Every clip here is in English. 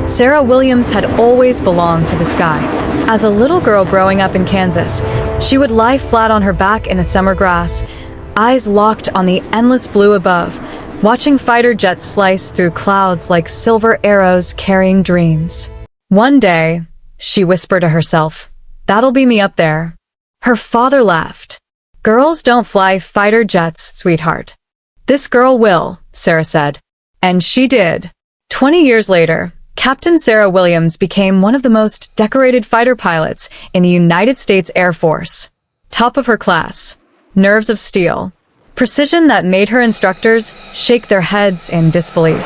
Sarah Williams had always belonged to the sky. As a little girl growing up in Kansas, she would lie flat on her back in the summer grass, eyes locked on the endless blue above, watching fighter jets slice through clouds like silver arrows carrying dreams. One day, she whispered to herself, "That'll be me up there." Her father laughed. "Girls don't fly fighter jets, sweetheart." "This girl will," Sarah said. And she did. 20 years later, Captain Sarah Williams became one of the most decorated fighter pilots in the United States Air Force. Top of her class, nerves of steel, precision that made her instructors shake their heads in disbelief.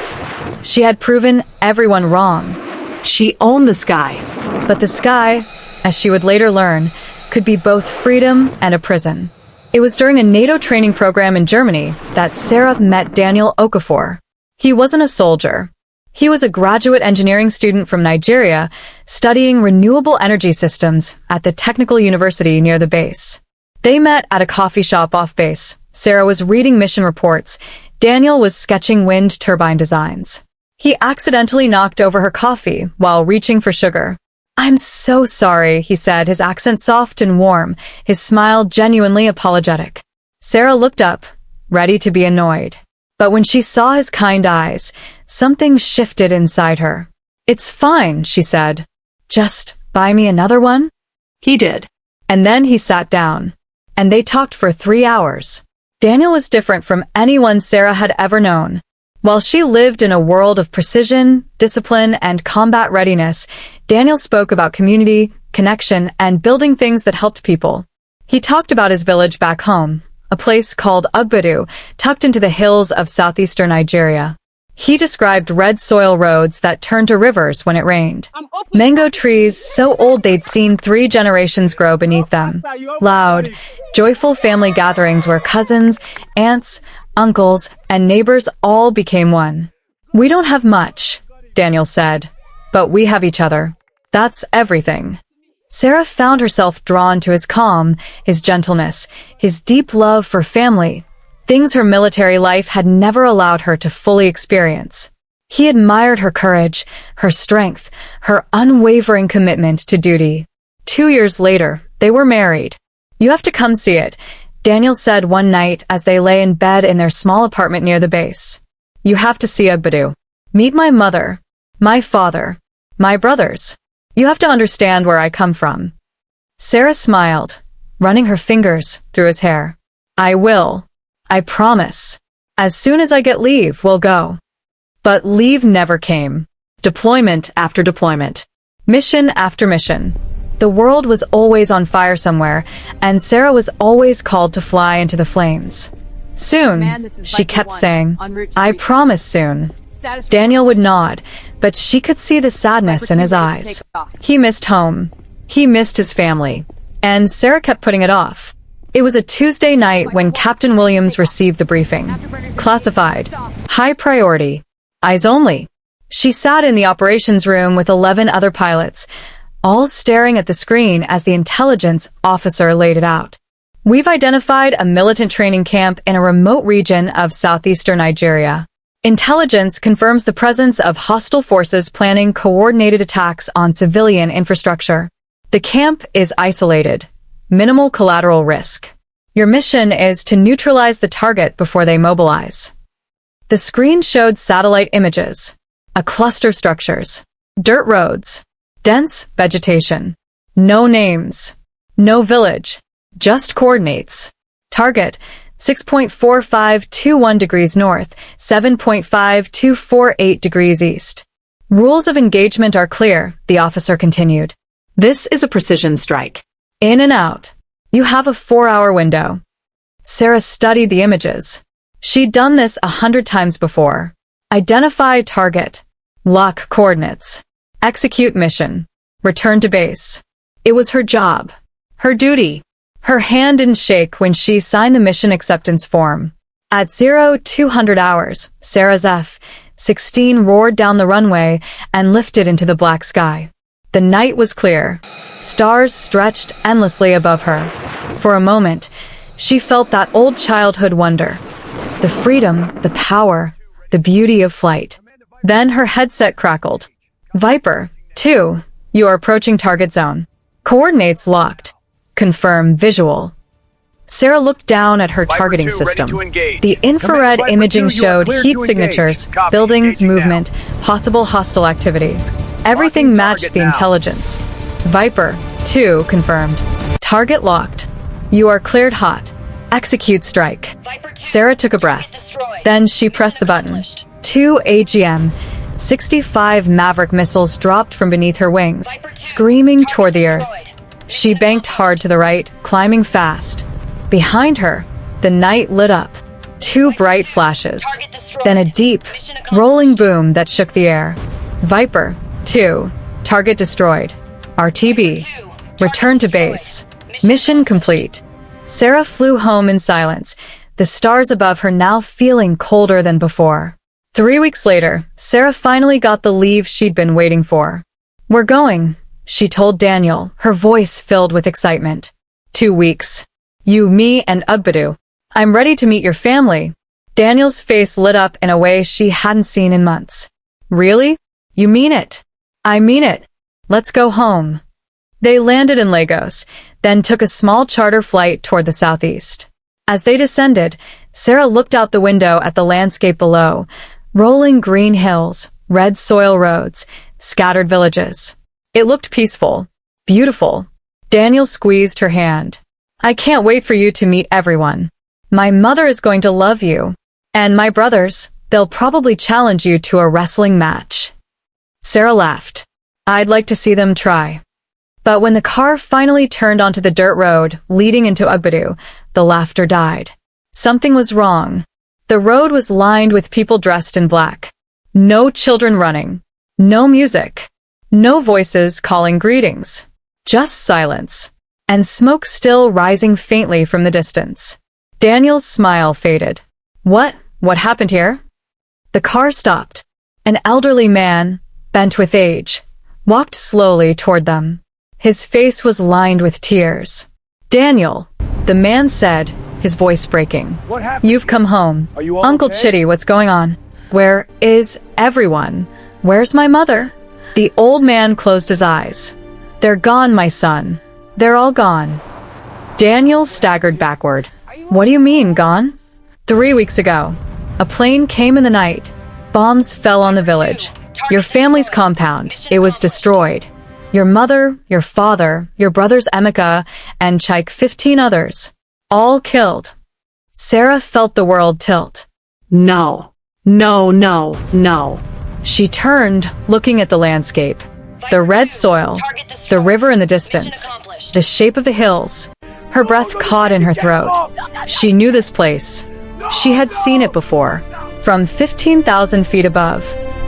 She had proven everyone wrong. She owned the sky. But the sky, as she would later learn, could be both freedom and a prison. It was during a NATO training program in Germany that Sarah met Daniel Okafor. He wasn't a soldier. He was a graduate engineering student from Nigeria studying renewable energy systems at the Technical University near the base. They met at a coffee shop off base. Sarah was reading mission reports. Daniel was sketching wind turbine designs. He accidentally knocked over her coffee while reaching for sugar. "I'm so sorry," he said, his accent soft and warm, his smile genuinely apologetic. Sarah looked up, ready to be annoyed. But when she saw his kind eyes, something shifted inside her. "It's fine," she said. "Just buy me another one?" He did. And then he sat down. And they talked for 3 hours. Daniel was different from anyone Sarah had ever known. While she lived in a world of precision, discipline, and combat readiness, Daniel spoke about community, connection, and building things that helped people. He talked about his village back home, a place called Ugbodu, tucked into the hills of southeastern Nigeria. He described red soil roads that turned to rivers when it rained. Mango trees so old they'd seen 3 generations grow beneath them. Loud, joyful family gatherings where cousins, aunts, uncles, and neighbors all became one. "We don't have much," Daniel said, "but we have each other. That's everything." Sarah found herself drawn to his calm, his gentleness, his deep love for family, things her military life had never allowed her to fully experience. He admired her courage, her strength, her unwavering commitment to duty. 2 years later, they were married. "You have to come see it," Daniel said one night as they lay in bed in their small apartment near the base. "You have to see Ugbodu. Meet my mother, my father, my brothers. You have to understand where I come from." Sarah smiled, running her fingers through his hair. "I will. I promise. As soon as I get leave, we'll go." But leave never came. Deployment after deployment. Mission after mission. The world was always on fire somewhere, and Sarah was always called to fly into the flames. "Soon," she kept saying. "I promise soon." Daniel would nod, but she could see the sadness in his eyes. He missed home. He missed his family. And Sarah kept putting it off. It was a Tuesday night when Captain Williams received the briefing. Classified. High priority. Eyes only. She sat in the operations room with 11 other pilots, all staring at the screen as the intelligence officer laid it out. "We've identified a militant training camp in a remote region of southeastern Nigeria. Intelligence confirms the presence of hostile forces planning coordinated attacks on civilian infrastructure. The camp is isolated. Minimal collateral risk. Your mission is to neutralize the target before they mobilize." The screen showed satellite images, a cluster of structures, dirt roads, dense vegetation, no names, no village, just coordinates. Target, 6.4521 degrees north, 7.5248 degrees east. Rules of engagement are clear, the officer continued. This is a precision strike. In and out. You have a 4-hour window. Sarah studied the images. She'd done this 100 times before. Identify target. Lock coordinates. Execute mission. Return to base. It was her job. Her duty. Her hand didn't shake when she signed the mission acceptance form. At 0200 hours, Sarah's F-16 roared down the runway and lifted into the black sky. The night was clear. Stars stretched endlessly above her. For a moment, she felt that old childhood wonder. The freedom, the power, the beauty of flight. Then her headset crackled. Viper, 2. You are approaching target zone. Coordinates locked. Confirm visual. Sarah looked down at her targeting Viper 2, ready system. to engage. The infrared Viper imaging 2, you are showed cleared heat to engage. signatures, Copy, buildings, engaging now. movement, possible hostile activity. Everything Locking matched target the now. intelligence. Viper, 2 confirmed. Target locked. You are cleared hot. Execute strike. Sarah took a breath. Then she pressed the button. 2 AGM. 65 Maverick missiles dropped from beneath her wings, screaming toward the earth. She banked hard to the right, climbing fast. Behind her, the night lit up. 2 bright flashes. Then a deep, rolling boom that shook the air. Viper, 2. Target destroyed. RTB. Return to base. Mission complete. Sarah flew home in silence, the stars above her now feeling colder than before. 3 weeks later, Sarah finally got the leave she'd been waiting for. "We're going," she told Daniel, her voice filled with excitement. 2 weeks. You, me, and Ugbadu. I'm ready to meet your family. Daniel's face lit up in a way she hadn't seen in months. Really? You mean it? I mean it. Let's go home. They landed in Lagos, then took a small charter flight toward the southeast. As they descended, Sarah looked out the window at the landscape below, rolling green hills, red soil roads, scattered villages. It looked peaceful, beautiful. Daniel squeezed her hand. I can't wait for you to meet everyone. My mother is going to love you. And my brothers, they'll probably challenge you to a wrestling match. Sarah laughed. I'd like to see them try. But when the car finally turned onto the dirt road leading into Ugbadu, the laughter died. Something was wrong. The road was lined with people dressed in black. No children running. No music. No voices calling greetings. Just silence. And smoke still rising faintly from the distance. Daniel's smile faded. What happened here? The car stopped. An elderly man, bent with age, walked slowly toward them. His face was lined with tears. Daniel, the man said, his voice breaking. What happened? You've come home. Are you all Uncle okay? Chitty, what's going on? Where is everyone? Where's my mother? The old man closed his eyes. They're gone, my son. They're all gone. Daniel staggered backward. What do you mean, gone? 3 weeks ago. A plane came in the night. Bombs fell on the village. Your family's compound. It was destroyed. Your mother, your father, your brothers Emeka, and Chaik 15 others. All killed. Sarah felt the world tilt. No. No, no, no. She turned, looking at the landscape. The red soil, the river in the distance, the shape of the hills. Her breath caught in her throat. She knew this place. She had seen it before, from 15,000 feet above,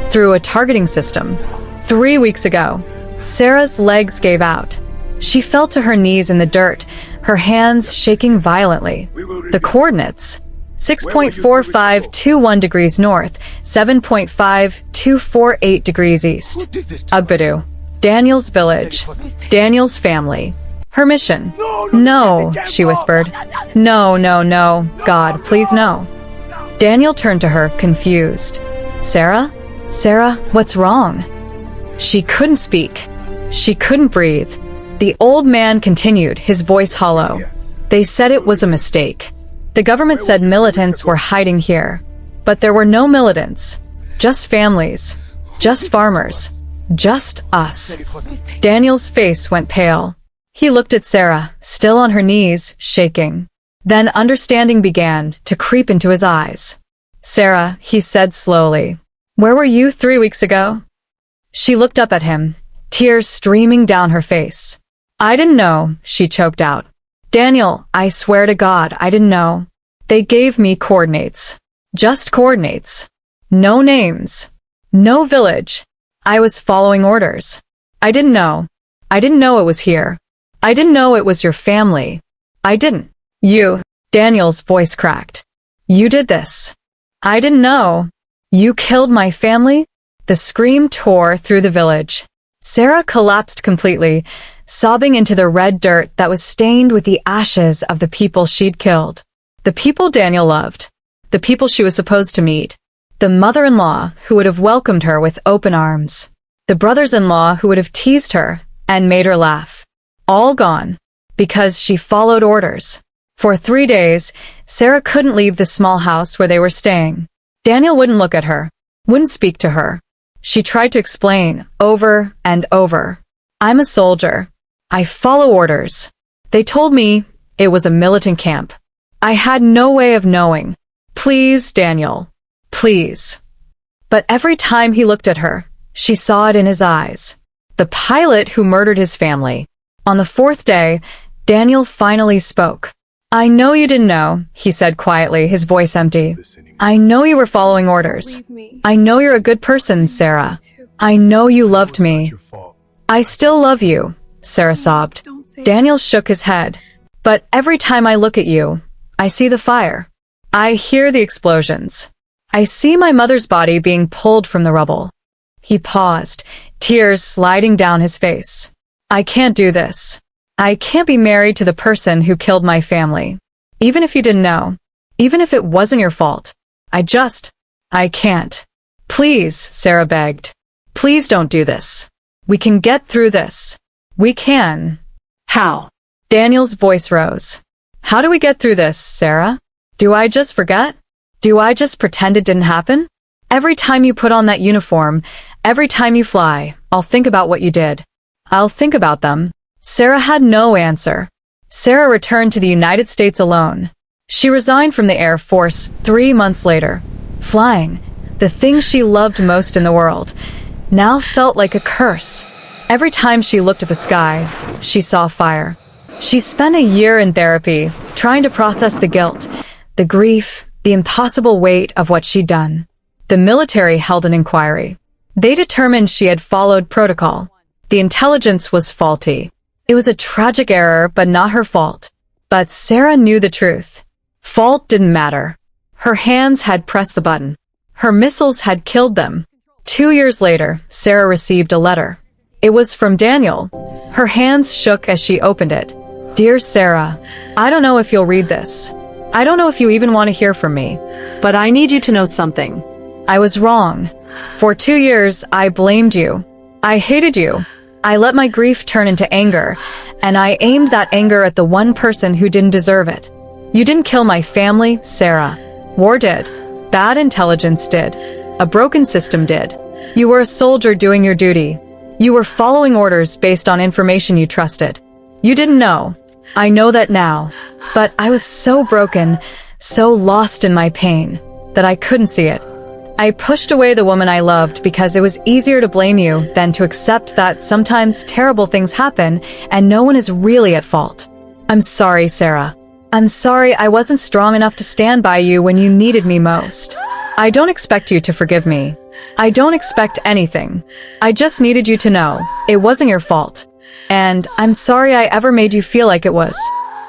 through a targeting system. 3 weeks ago, Sarah's legs gave out. She fell to her knees in the dirt, her hands shaking violently. The coordinates: 6.4521 degrees north, 7.5248 degrees east. Ugbadu. Daniel's village. Daniel's family. Her mission. No, she whispered. No, no, no. God, please no. Daniel turned to her, confused. Sarah? Sarah, what's wrong? She couldn't speak. She couldn't breathe. The old man continued, his voice hollow. They said it was a mistake. The government said militants were hiding here. But there were no militants. Just families. Just farmers. Just us. Daniel's face went pale. He looked at Sarah, still on her knees, shaking. Then understanding began to creep into his eyes. Sarah, he said slowly, where were you 3 weeks ago? She looked up at him, tears streaming down her face. I didn't know, she choked out. Daniel, I swear to God, I didn't know. They gave me coordinates. Just coordinates. No names. No village. I was following orders. I didn't know. I didn't know it was here. I didn't know it was your family. I didn't. You, Daniel's voice cracked. You did this. I didn't know. You killed my family? The scream tore through the village. Sarah collapsed completely, sobbing into the red dirt that was stained with the ashes of the people she'd killed. The people Daniel loved. The people she was supposed to meet. The mother-in-law who would have welcomed her with open arms. The brothers-in-law who would have teased her and made her laugh. All gone. Because she followed orders. For 3 days, Sarah couldn't leave the small house where they were staying. Daniel wouldn't look at her, wouldn't speak to her. She tried to explain over and over. I'm a soldier. I follow orders. They told me it was a militant camp. I had no way of knowing. Please, Daniel. Please. But every time he looked at her, she saw it in his eyes. The pilot who murdered his family. On the 4th day, Daniel finally spoke. I know you didn't know, he said quietly, his voice empty. I know you were following orders. I know you're a good person, Sarah. I know you loved me. I still love you, Sarah sobbed. Daniel shook his head. But every time I look at you, I see the fire. I hear the explosions. I see my mother's body being pulled from the rubble. He paused, tears sliding down his face. I can't do this. I can't be married to the person who killed my family. Even if you didn't know. Even if it wasn't your fault. I can't. Please, Sarah begged. Please don't do this. We can get through this. We can. How? Daniel's voice rose. How do we get through this, Sarah? Do I just forget? Do I just pretend it didn't happen? Every time you put on that uniform, every time you fly, I'll think about what you did. I'll think about them. Sarah had no answer. Sarah returned to the United States alone. She resigned from the Air Force 3 months later. Flying, the thing she loved most in the world, now felt like a curse. Every time she looked at the sky, she saw fire. She spent a year in therapy, trying to process the guilt, the grief, the impossible weight of what she'd done. The military held an inquiry. They determined she had followed protocol. The intelligence was faulty. It was a tragic error, but not her fault. But Sarah knew the truth. Fault didn't matter. Her hands had pressed the button. Her missiles had killed them. 2 years later, Sarah received a letter. It was from Daniel. Her hands shook as she opened it. Dear Sarah, I don't know if you'll read this. I don't know if you even want to hear from me. But I need you to know something. I was wrong. For 2 years, I blamed you. I hated you. I let my grief turn into anger, and I aimed that anger at the one person who didn't deserve it. You didn't kill my family, Sarah. War did. Bad intelligence did. A broken system did. You were a soldier doing your duty. You were following orders based on information you trusted. You didn't know. I know that now. But I was so broken, so lost in my pain, that I couldn't see it. I pushed away the woman I loved because it was easier to blame you than to accept that sometimes terrible things happen and no one is really at fault. I'm sorry, Sarah. I'm sorry I wasn't strong enough to stand by you when you needed me most. I don't expect you to forgive me. I don't expect anything. I just needed you to know it wasn't your fault. And I'm sorry I ever made you feel like it was.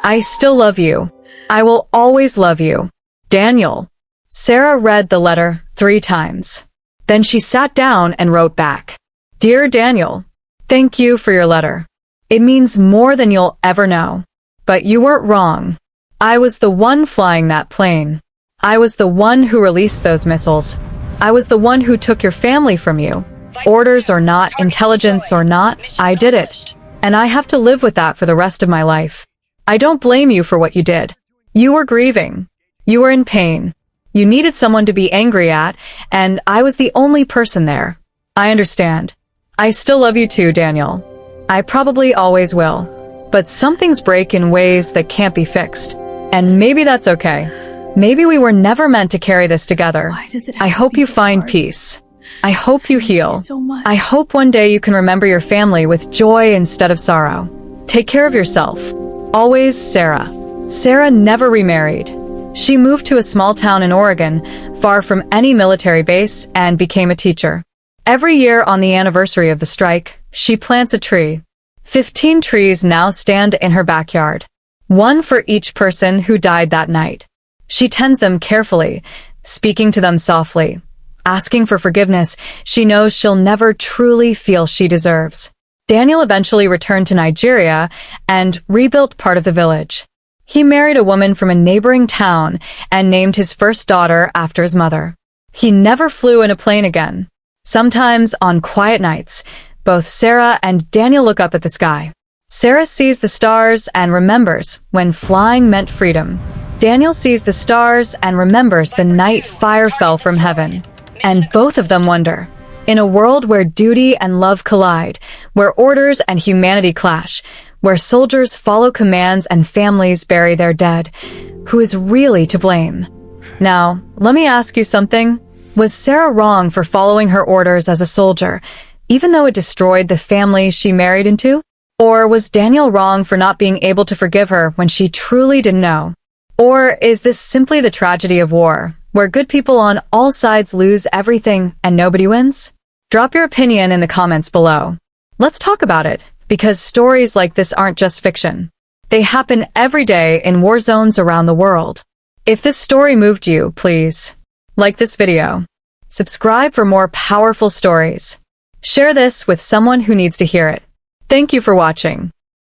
I still love you. I will always love you. Daniel. Sarah read the letter 3 times. Then she sat down and wrote back. Dear Daniel, thank you for your letter. It means more than you'll ever know. But you weren't wrong. I was the one flying that plane. I was the one who released those missiles. I was the one who took your family from you. Orders or not, intelligence or not, I did it. And I have to live with that for the rest of my life. I don't blame you for what you did. You were grieving. You were in pain. You needed someone to be angry at, and I was the only person there. I understand. I still love you too, Daniel. I probably always will. But some things break in ways that can't be fixed. And maybe that's okay. Maybe we were never meant to carry this together. I hope you find peace. I hope you heal. I hope one day you can remember your family with joy instead of sorrow. Take care of yourself. Always, Sarah. Sarah never remarried. She moved to a small town in Oregon, far from any military base, and became a teacher. Every year on the anniversary of the strike, she plants a tree. 15 trees now stand in her backyard. One for each person who died that night. She tends them carefully, speaking to them softly. Asking for forgiveness, she knows she'll never truly feel she deserves. Daniel eventually returned to Nigeria and rebuilt part of the village. He married a woman from a neighboring town and named his first daughter after his mother. He never flew in a plane again. Sometimes, on quiet nights, both Sarah and Daniel look up at the sky. Sarah sees the stars and remembers when flying meant freedom. Daniel sees the stars and remembers the night fire fell from heaven. And both of them wonder, in a world where duty and love collide, where orders and humanity clash, where soldiers follow commands and families bury their dead, who is really to blame? Now, let me ask you something. Was Sarah wrong for following her orders as a soldier, even though it destroyed the family she married into? Or was Daniel wrong for not being able to forgive her when she truly didn't know? Or is this simply the tragedy of war, where good people on all sides lose everything and nobody wins? Drop your opinion in the comments below. Let's talk about it, because stories like this aren't just fiction. They happen every day in war zones around the world. If this story moved you, please like this video. Subscribe for more powerful stories. Share this with someone who needs to hear it. Thank you for watching.